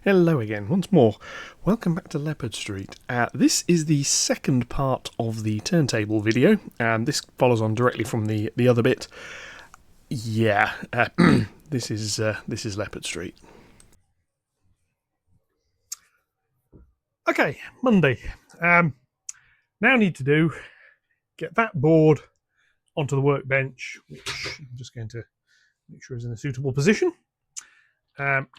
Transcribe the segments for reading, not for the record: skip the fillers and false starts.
Hello again, once more. Welcome back to Leopard Street. This is the second part of the turntable video, and this follows on directly from the other bit. Yeah, this is Leopard Street. Okay, Monday. Now I need to do get that board onto the workbench, which I'm just going to make sure is in a suitable position.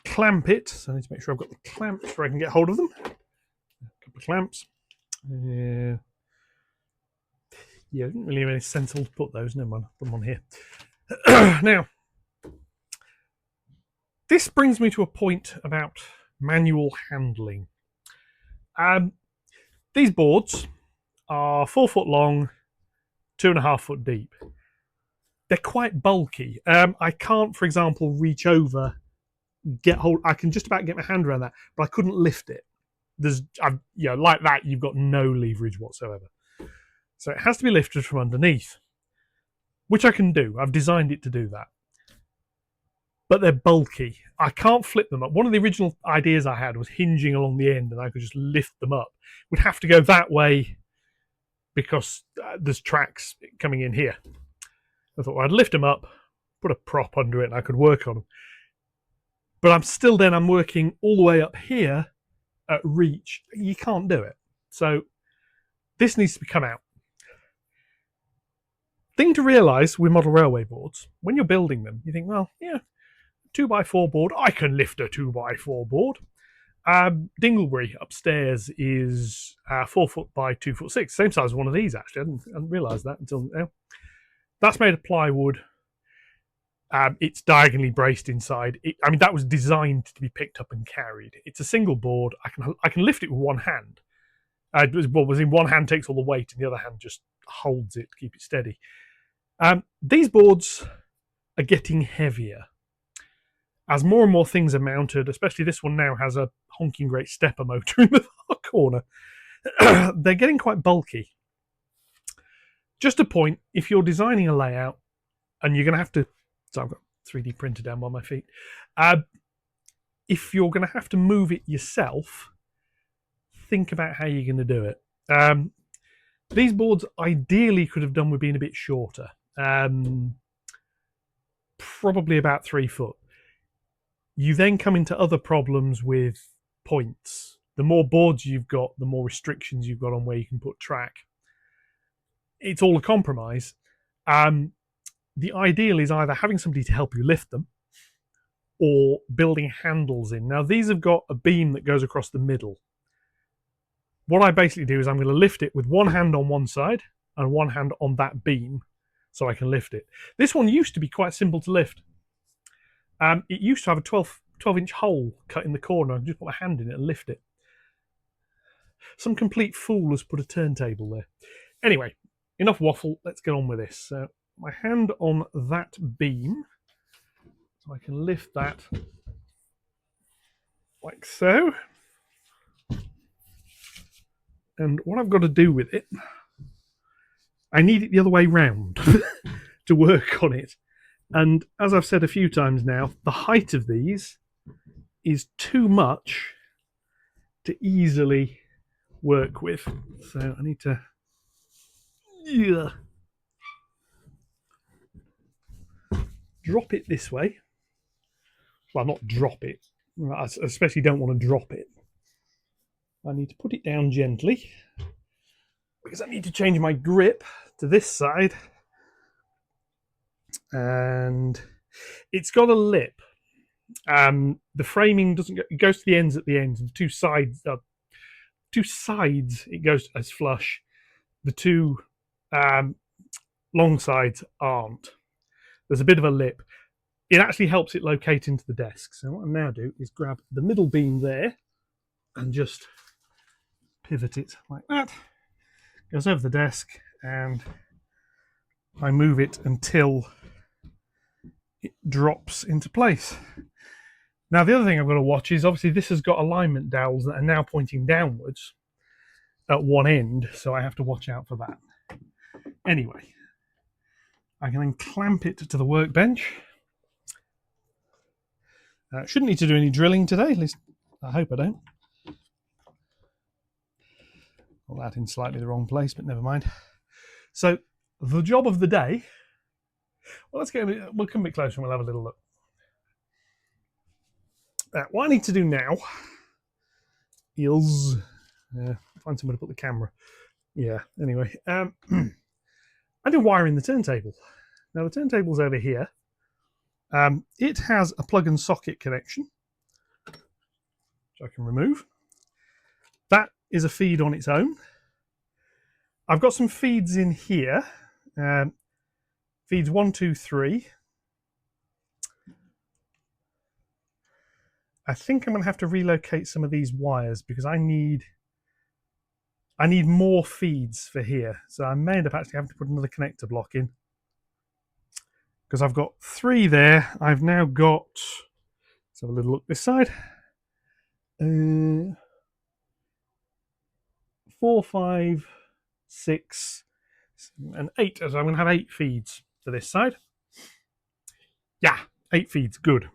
Clamp it, so I need to make sure I've got the clamps where I can get hold of them. A couple of clamps. Yeah, it didn't really have any sense to put those. Never mind, put them on here. Now, this brings me to a point about manual handling. These boards are 4 foot long, 2.5 foot deep. They're quite bulky. I can't, for example, reach over, get hold. I can just about get my hand around that, but I couldn't lift it. Like that, you've got no leverage whatsoever. So it has to be lifted from underneath, which I can do. I've designed it to do that. But they're bulky. I can't flip them up. One of the original ideas I had was hinging along the end, and I could just lift them up. Would have to go that way because there's tracks coming in here. I thought, well, I'd lift them up, put a prop under it, and I could work on them. But I'm working all the way up here at reach. You can't do it. So this needs to come out. Thing to realise with model railway boards, when you're building them, you think, well, yeah, 2x4 board, I can lift a 2x4 board. Dinglebury upstairs is 4 foot by 2 foot 6, same size as one of these actually. I didn't realise that until now. That's made of plywood. It's diagonally braced inside. That was designed to be picked up and carried. It's a single board. I can lift it with one hand. What was in one hand takes all the weight, and the other hand just holds it to keep it steady. These boards are getting heavier as more and more things are mounted. Especially this one now has a honking great stepper motor in the corner. They're getting quite bulky. Just a point: if you're designing a layout and you're going to have to, so I've got 3D printer down by my feet. If you're going to have to move it yourself, think about how you're going to do it. These boards ideally could have done with being a bit shorter, probably about 3 foot. You then come into other problems with points. The more boards you've got, the more restrictions you've got on where you can put track. It's all a compromise. The ideal is either having somebody to help you lift them or building handles in. Now, these have got a beam that goes across the middle. What I basically do is I'm going to lift it with one hand on one side and one hand on that beam so I can lift it. This one used to be quite simple to lift. It used to have a 12-inch hole cut in the corner. I can just put my hand in it and lift it. Some complete fool has put a turntable there. Anyway, enough waffle. Let's get on with this. So my hand on that beam, so I can lift that like so. And what I've got to do with it, I need it the other way round to work on it. And as I've said a few times now, the height of these is too much to easily work with. So I need to drop it this way. Well, not drop it. I especially don't want to drop it. I need to put it down gently because I need to change my grip to this side. And it's got a lip. The framing doesn't go, it goes to the ends at the ends, and two sides it goes as flush. The two long sides aren't. There's a bit of a lip. It actually helps it locate into the desk. So what I now do is grab the middle beam there and just pivot it like that. Goes over the desk, and I move it until it drops into place. Now, the other thing I've got to watch is obviously this has got alignment dowels that are now pointing downwards at one end, so I have to watch out for that. Anyway, I can then clamp it to the workbench. Shouldn't need to do any drilling today, at least I hope I don't. Got that in slightly the wrong place, but never mind. So the job of the day. Well, let's get. We'll come a bit closer and we'll have a little look. What I need to do now is find somewhere to put the camera. Yeah. Anyway, I do wiring the turntable. Now the turntable's over here. It has a plug and socket connection, which I can remove. That is a feed on its own. I've got some feeds in here. Feeds 1, 2, 3. I think I'm going to have to relocate some of these wires because I need more feeds for here. So I may end up actually having to put another connector block in. Because I've got 3 there. I've now got, let's have a little look this side. 4, 5, 6, and 8. So I'm going to have 8 feeds for this side. Yeah, 8 feeds, good.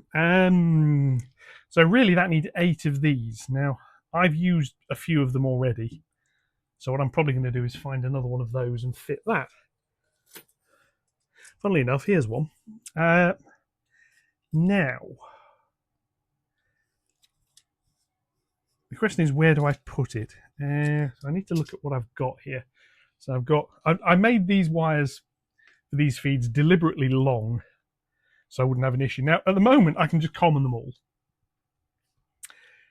So really that needs 8 of these. Now, I've used a few of them already. So what I'm probably going to do is find another one of those and fit that. Funnily enough, here's one. Now, the question is, where do I put it? So I need to look at what I've got here. So I made these wires for these feeds deliberately long, so I wouldn't have an issue. Now, at the moment, I can just common them all.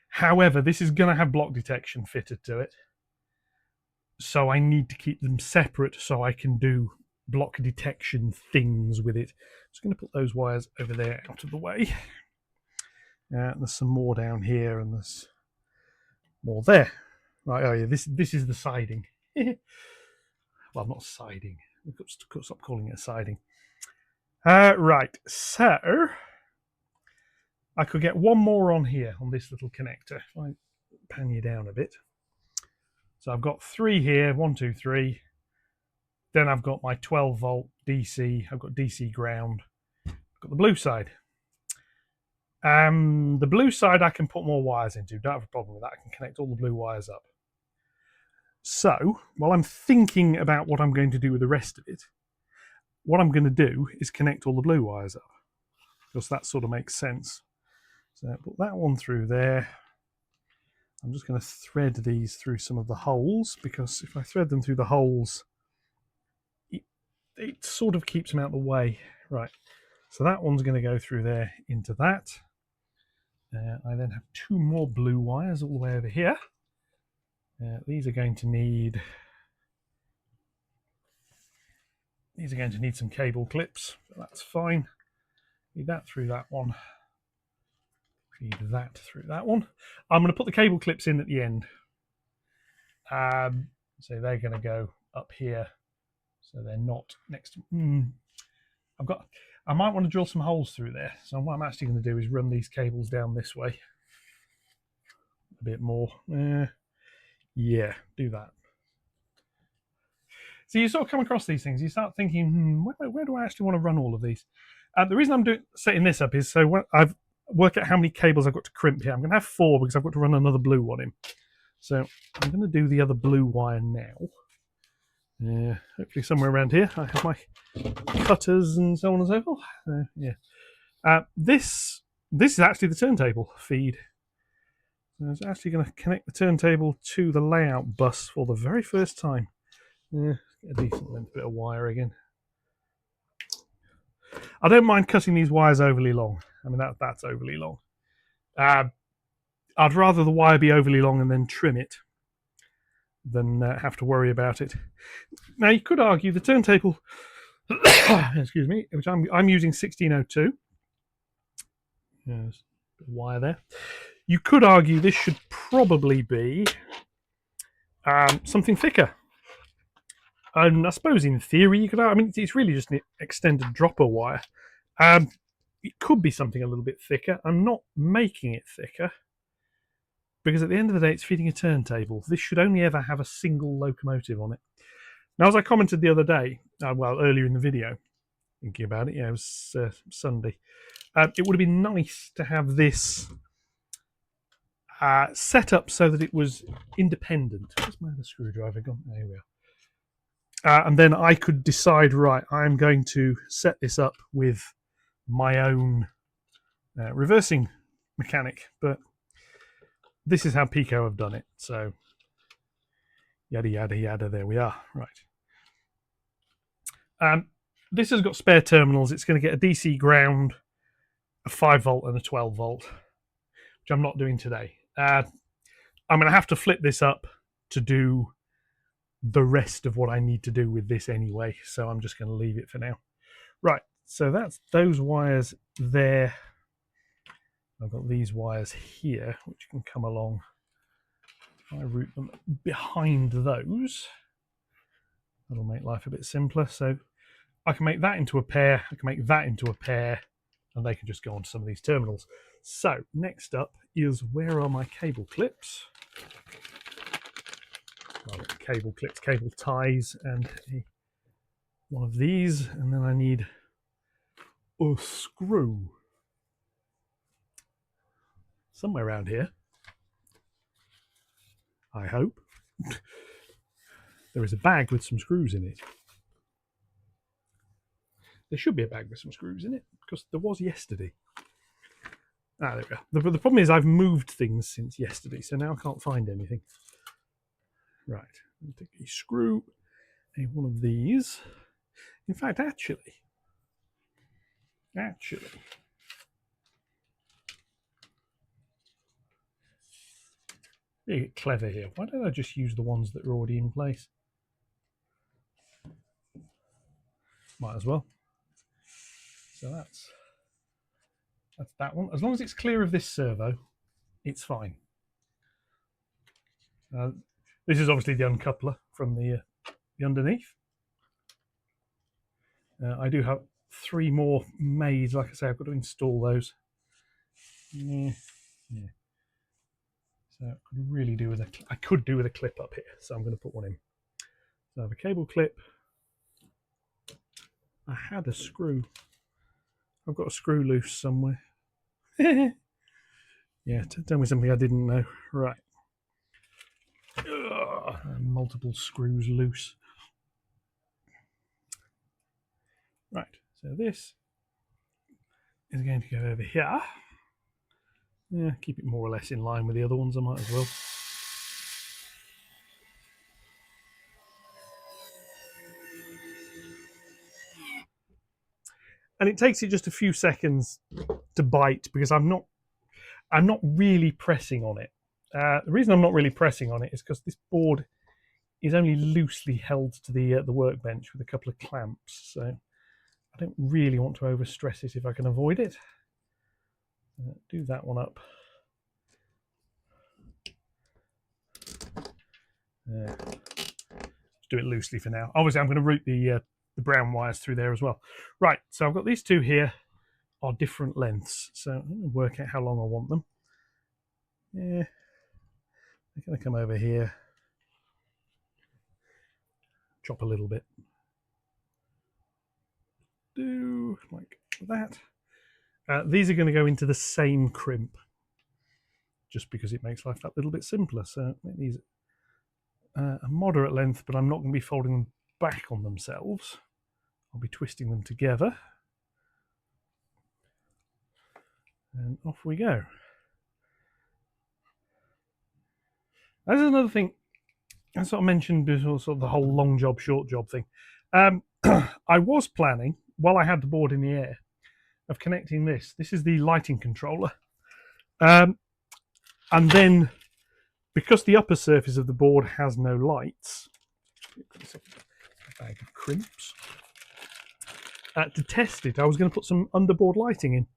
However, this is going to have block detection fitted to it. So I need to keep them separate so I can do block detection things with it. Just going to put those wires over there out of the way. There's some more down here and there's more there. Right, oh yeah, this is the siding. Well, not siding. We've got to stop calling it a siding. Right, so I could get one more on here on this little connector. If I pan you down a bit. So I've got 3 here, 1, 2, 3. Then I've got my 12 volt DC. I've got DC ground. I've got the blue side. The blue side I can put more wires into. Don't have a problem with that. I can connect all the blue wires up. So, while I'm thinking about what I'm going to do with the rest of it, what I'm going to do is connect all the blue wires up. Because that sort of makes sense. So put that one through there. I'm just going to thread these through some of the holes, because if I thread them through the holes, it sort of keeps them out of the way. Right, so that one's going to go through there into that. I then have 2 more blue wires all the way over here. These are going to need some cable clips, but that's fine. Feed that through that one. Feed that through that one. I'm going to put the cable clips in at the end. So they're going to go up here. So they're not next to... I might want to drill some holes through there. So what I'm actually going to do is run these cables down this way. A bit more. Yeah, do that. So you sort of come across these things. You start thinking, where do I actually want to run all of these? The reason I'm setting this up is so when I've worked out how many cables I've got to crimp here. I'm going to have 4 because I've got to run another blue one in. So I'm going to do the other blue wire now. Hopefully somewhere around here I have my cutters and so on and so forth. Yeah. This is actually the turntable feed. So it's actually going to connect the turntable to the layout bus for the very first time. Get a decent length bit of wire again. I don't mind cutting these wires overly long. I mean, that's overly long. I'd rather the wire be overly long and then trim it than have to worry about it. Now, you could argue the turntable, excuse me, which I'm using 1602. There's a bit of wire there. You could argue this should probably be something thicker. And I suppose in theory you could, I mean, it's really just an extended dropper wire. It could be something a little bit thicker. I'm not making it thicker because at the end of the day, it's feeding a turntable. This should only ever have a single locomotive on it. Now, as I commented the other day, well, earlier in the video, thinking about it, yeah, it was Sunday. It would have been nice to have this set up so that it was independent. Where's my other screwdriver gone? There we are. And then I could decide, right, I'm going to set this up with my own reversing mechanic, but this is how Peco have done it. So yada yada yada, there we are. Right. This has got spare terminals. It's going to get a DC ground, a 5 volt and a 12 volt, which I'm not doing today. I'm going to have to flip this up to do the rest of what I need to do with this anyway, so I'm just going to leave it for now. Right, so that's those wires there. I've got these wires here, which can come along. I route them behind those. That'll make life a bit simpler. So I can make that into a pair, I can make that into a pair, and they can just go onto some of these terminals. So next up is, where are my cable clips? Well, cable clips, cable ties, and one of these, and then I need a screw somewhere around here, I hope. There is a bag with some screws in it. There should be a bag with some screws in it, because there was yesterday. Ah, there we go. The problem is I've moved things since yesterday, so now I can't find anything. Right, I'll take a screw, one of these. In fact, actually, you get clever here. Why don't I just use the ones that are already in place? Might as well. So that's that one. As long as it's clear of this servo, it's fine. This is obviously the uncoupler from the underneath. I do have 3 more made. Like I say, I've got to install those. Yeah. So I could do with a clip up here. So I'm going to put one in. So I have a cable clip. I had a screw. I've got a screw loose somewhere. Yeah, tell me something I didn't know. Right. Multiple screws loose. Right, so this is going to go over here. Yeah, keep it more or less in line with the other ones, I might as well. And it takes it just a few seconds to bite, because I'm not really pressing on it. The reason I'm not really pressing on it is because this board is only loosely held to the workbench with a couple of clamps, so I don't really want to overstress it if I can avoid it. Do that one up. Just do it loosely for now. Obviously, I'm going to route the brown wires through there as well. Right, so I've got these two here are different lengths, so I'm going to work out how long I want them. Yeah, they're going to come over here, chop a little bit, do like that. These are going to go into the same crimp, just because it makes life that little bit simpler. So make these a moderate length, but I'm not going to be folding them back on themselves. I'll be twisting them together. And off we go. This is another thing I sort of mentioned before, sort of the whole long job, short job thing. I was planning, while I had the board in the air, of connecting this. This is the lighting controller. And then, because the upper surface of the board has no lights, a bag of crimps, to test it, I was going to put some underboard lighting in.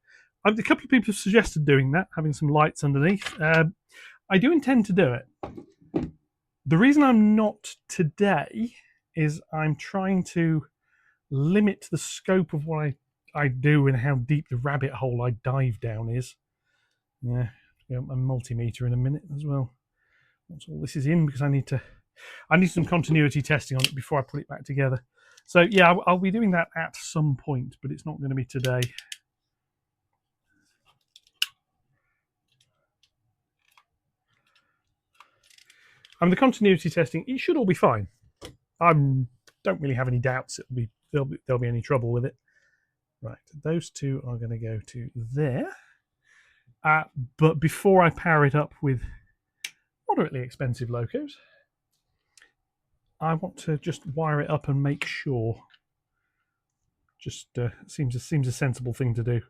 A couple of people have suggested doing that, having some lights underneath. I do intend to do it. The reason I'm not today is I'm trying to limit the scope of what I do and how deep the rabbit hole I dive down is. Yeah, a multimeter in a minute as well. Once all this is in, because I need some continuity testing on it before I put it back together. So yeah, I'll be doing that at some point, but it's not going to be today. I mean, the continuity testing, it should all be fine. I don't really have any doubts there'll be any trouble with it. Right, those two are going to go to there. But before I power it up with moderately expensive locos, I want to just wire it up and make sure. Just seems a sensible thing to do.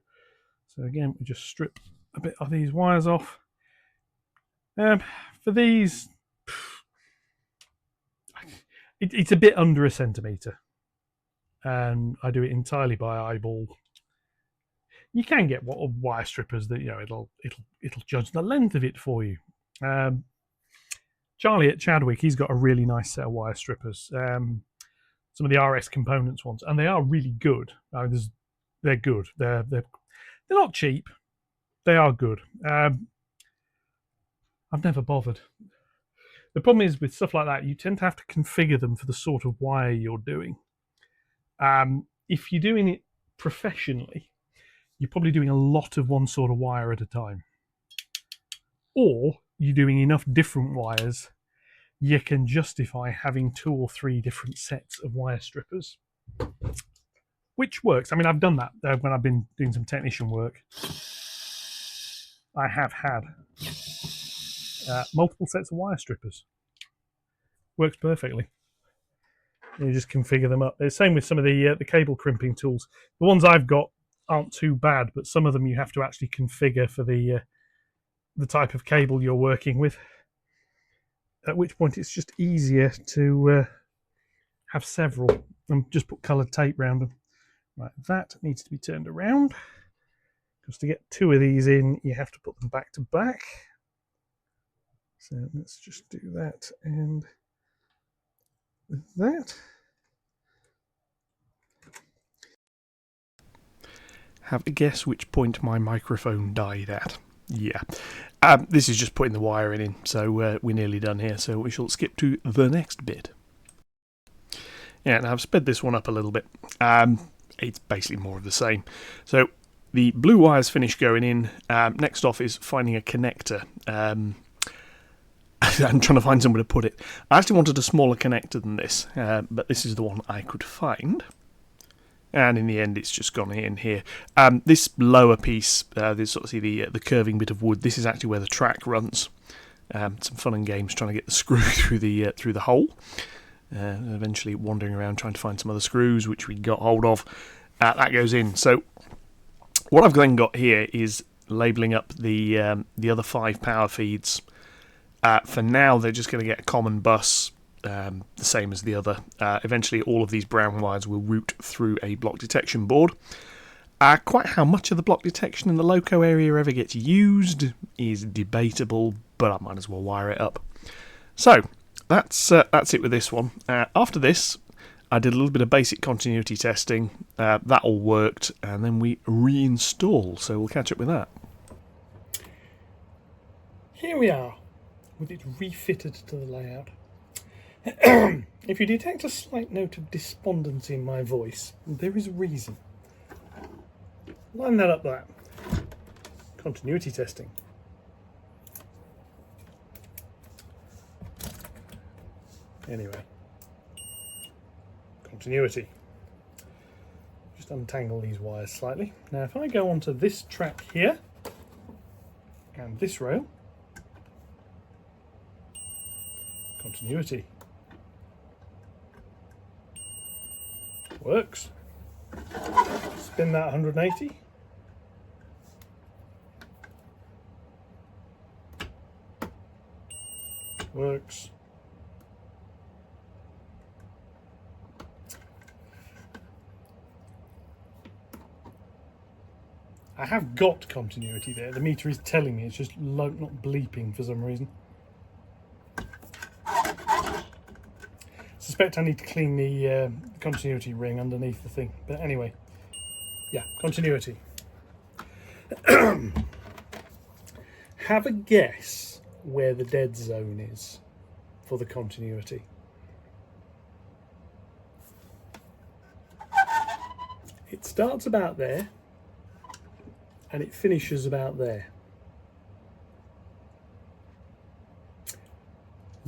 So again, we just strip a bit of these wires off. For these, it's a bit under a centimetre, and I do it entirely by eyeball. You can get wire strippers that it'll judge the length of it for you. Charlie at Chadwick, he's got a really nice set of wire strippers. Some of the RS Components ones, and they are really good. They're good. They're not cheap. They are good. I've never bothered. The problem is with stuff like that, you tend to have to configure them for the sort of wire you're doing. If you're doing it professionally, you're probably doing a lot of one sort of wire at a time. Or you're doing enough different wires, you can justify having 2 or 3 different sets of wire strippers. Which works. I mean, I've done that when I've been doing some technician work. I have had multiple sets of wire strippers. Works perfectly. You just configure them up. The same with some of the cable crimping tools. The ones I've got aren't too bad, but some of them you have to actually configure for the type of cable you're working with. At which point it's just easier to have several and just put coloured tape around them. Right, that needs to be turned around, because to get 2 of these in, you have to put them back to back. So let's just do that, and with that. Have a guess which point my microphone died at. Yeah. This is just putting the wiring in, so we're nearly done here, so we shall skip to the next bit. Yeah, now I've sped this one up a little bit. It's basically more of the same. So the blue wire's finished going in. Next off is finding a connector. I'm trying to find somewhere to put it. I actually wanted a smaller connector than this, but this is the one I could find. And in the end, it's just gone in here. This lower piece, this sort of see the curving bit of wood. This is actually where the track runs. Some fun and games trying to get the screw through the hole. Eventually wandering around trying to find some other screws, which we got hold of. That goes in. So what I've then got here is labelling up the other 5 power feeds. For now, they're just going to get a common bus. The same as the other. Eventually all of these brown wires will route through a block detection board. Quite how much of the block detection in the loco area ever gets used is debatable, but I might as well wire it up. So that's it with this one. After this, I did a little bit of basic continuity testing. That all worked, and then we reinstall, so we'll catch up with that. Here we are, with it refitted to the layout. If you detect a slight note of despondency in my voice, there is a reason. Line that up there. Continuity testing. Anyway. Continuity. Just untangle these wires slightly. Now if I go onto this track here, and this rail, continuity. Works. Spin that 180. Works. I have got continuity there. The meter is telling me, it's just not bleeping for some reason. Suspect I need to clean the continuity ring underneath the thing, but anyway, yeah, continuity. Have a guess where the dead zone is for the continuity. It starts about there and it finishes about there.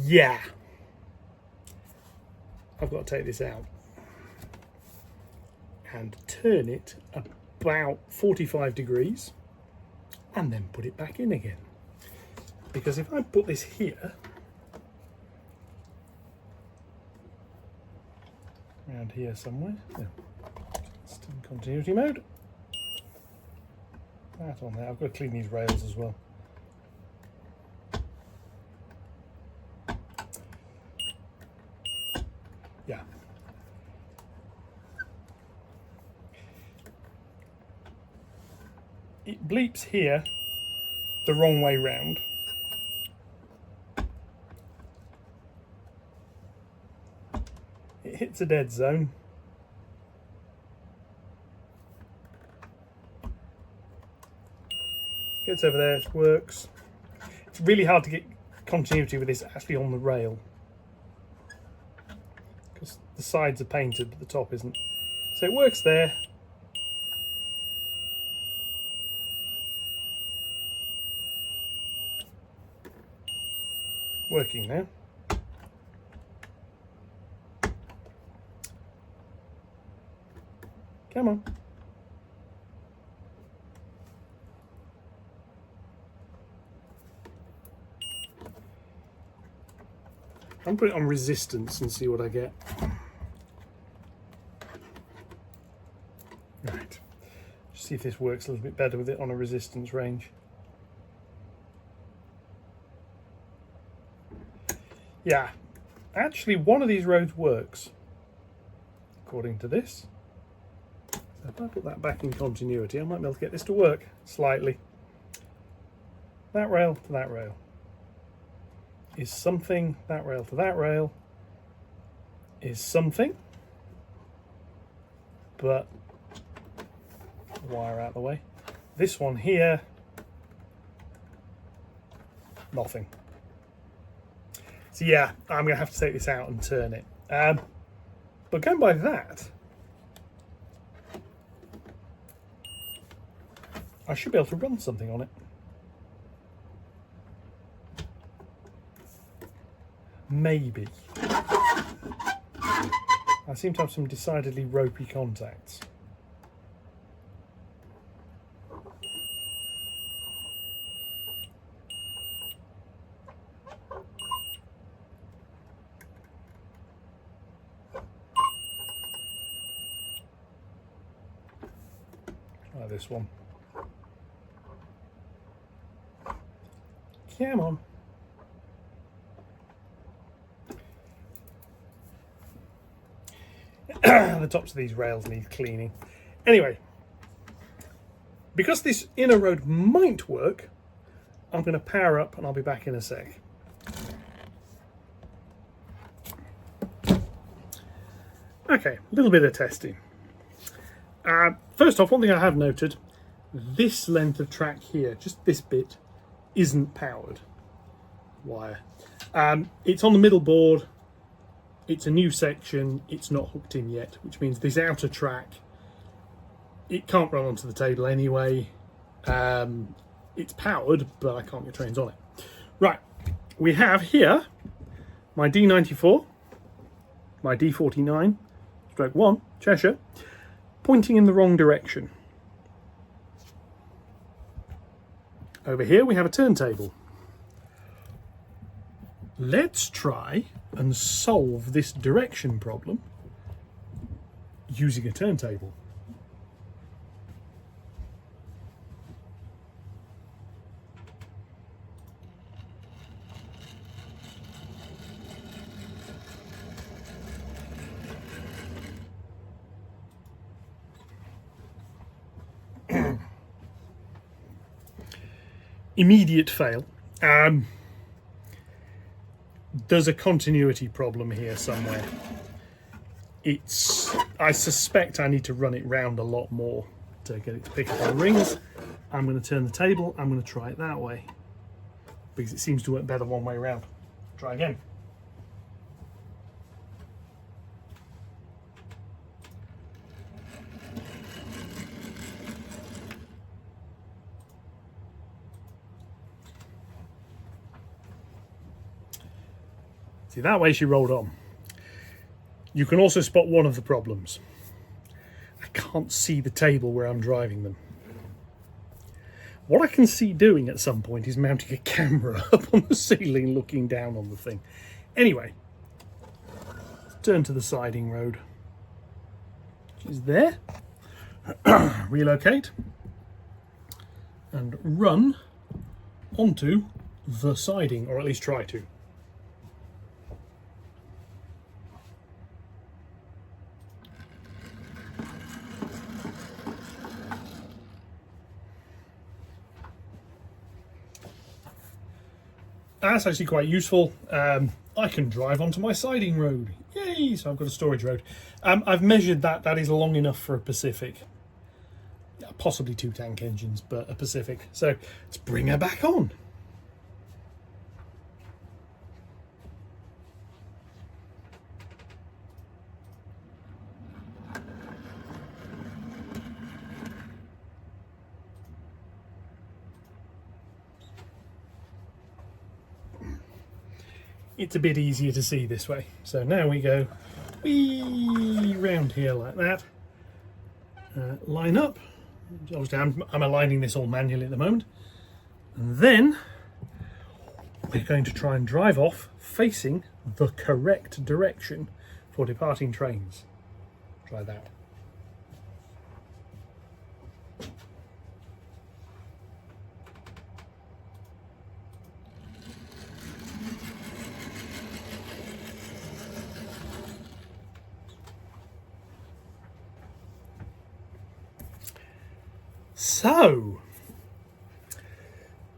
Yeah. I've got to take this out and turn it about 45 degrees and then put it back in again. Because if I put this here, around here somewhere, no, still in continuity mode, that on there, I've got to clean these rails as well. Yeah. It bleeps here the wrong way round. It hits a dead zone. Gets over there, it works. It's really hard to get continuity with this actually on the rail, because the sides are painted but the top isn't. So it works there. Working now. Come on. I'm putting it on resistance and see what I get. Right. Just see if this works a little bit better with it on a resistance range. Yeah. Actually, one of these roads works, according to this. So if I put that back in continuity, I might be able to get this to work slightly. That rail to that rail is something, that rail to that rail is something, but wire out of the way. This one here, nothing. So yeah, I'm going to have to take this out and turn it. But going by that, I should be able to run something on it. Maybe. I seem to have some decidedly ropey contacts. Try this one. Come on. The tops of these rails need cleaning. Anyway, because this inner road might work, I'm going to power up and I'll be back in a sec. Okay, a little bit of testing. First off, one thing I have noted, this length of track here, just this bit, isn't powered wire. It's on the middle board. It's a new section, it's not hooked in yet, which means this outer track, it can't run onto the table anyway. It's powered, but I can't get trains on it. Right, we have here my D94, my D49, stroke 1, Cheshire, pointing in the wrong direction. Over here we have a turntable. Let's try and solve this direction problem using a turntable. Immediate fail. There's a continuity problem here somewhere. I suspect I need to run it round a lot more to get it to pick up on rings. I'm going to turn the table. I'm going to try it that way because it seems to work better one way around. Try again. See, that way she rolled on. You can also spot one of the problems. I can't see the table where I'm driving them. What I can see doing at some point is mounting a camera up on the ceiling looking down on the thing. Anyway, let's turn to the siding road, which is there. Relocate and run onto the siding, or at least try to. That's actually quite useful. I can drive onto my siding road. Yay! So I've got a storage road. I've measured that. That is long enough for a Pacific. Possibly 2 tank engines, but a Pacific. So let's bring her back on. It's a bit easier to see this way. So now we go wee round here like that. Line up. Obviously I'm aligning this all manually at the moment. And then we're going to try and drive off facing the correct direction for departing trains. Try that. So,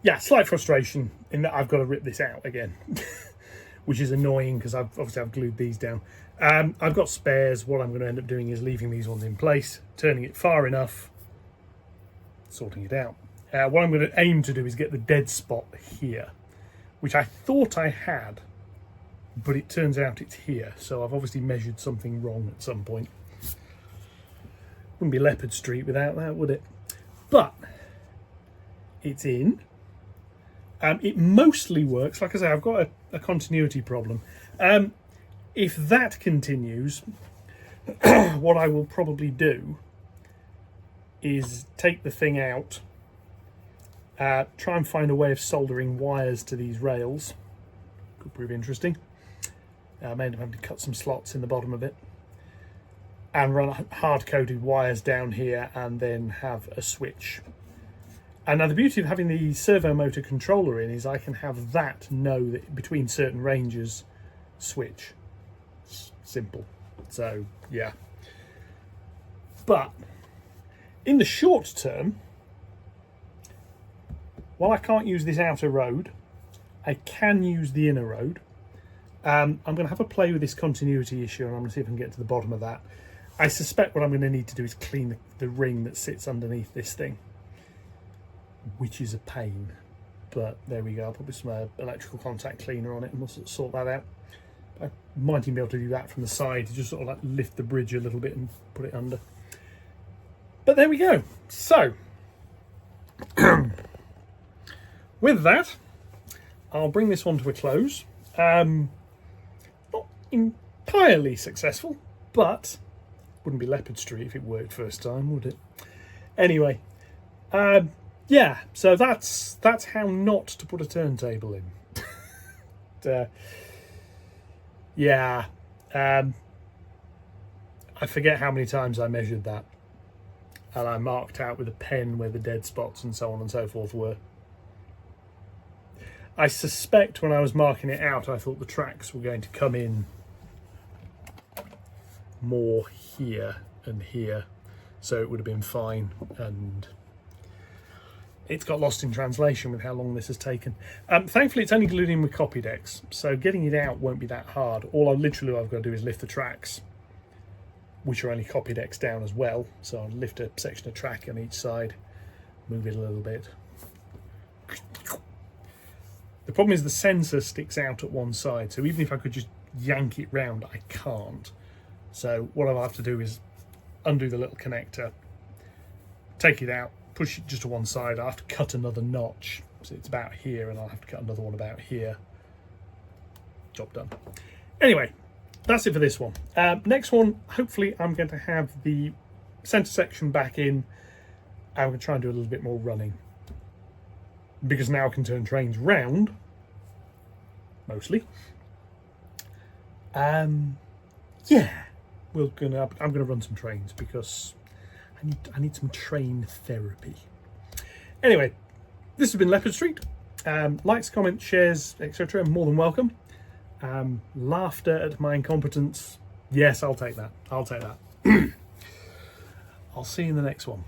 yeah, slight frustration in that I've got to rip this out again, which is annoying because I've glued these down. I've got spares. What I'm going to end up doing is leaving these ones in place, turning it far enough, sorting it out. What I'm going to aim to do is get the dead spot here, which I thought I had, but it turns out it's here. So I've obviously measured something wrong at some point. Wouldn't be Leopard Street without that, would it? But it's in. It mostly works. Like I say, I've got a continuity problem. If that continues, what I will probably do is take the thing out, try and find a way of soldering wires to these rails. Could prove interesting. I may end up having to cut some slots in the bottom of it and run hard-coated wires down here and then have a switch. And now the beauty of having the servo motor controller in is I can have that know that between certain ranges switch. Simple. So, yeah. But in the short term, while I can't use this outer road, I can use the inner road. I'm going to have a play with this continuity issue and I'm going to see if I can get to the bottom of that. I suspect what I'm going to need to do is clean the ring that sits underneath this thing, which is a pain, but there we go. I'll put some electrical contact cleaner on it and we'll sort that out. I might even be able to do that from the side to just sort of like lift the bridge a little bit and put it under. But there we go. So, with that, I'll bring this one to a close. Not entirely successful, but wouldn't be Leopard Street if it worked first time, would it? Anyway, yeah, so that's how not to put a turntable in. Yeah, I forget how many times I measured that, and I marked out with a pen where the dead spots and so on and so forth were. I suspect when I was marking it out, I thought the tracks were going to come in more here and here, so it would have been fine, and it's got lost in translation with how long this has taken. Thankfully, it's only glued in with copy decks, so getting it out won't be that hard. All I've got to do is lift the tracks, which are only copy decks down as well. So I'll lift a section of track on each side, move it a little bit. The problem is the sensor sticks out at one side, so even if I could just yank it round, I can't. So what I'll have to do is undo the little connector, take it out, push it just to one side. I'll have to cut another notch, so it's about here, and I'll have to cut another one about here. job done. Anyway, that's it for this one. Next one, hopefully I'm going to have the centre section back in. I'm going to try and do a little bit more running, because now I can turn trains round, mostly. Yeah, I'm going to run some trains because I need some train therapy. Anyway, this has been Leopard Street. Likes, comments, shares, etc. more than welcome. Laughter at my incompetence. Yes, I'll take that. I'll take that. I'll see you in the next one.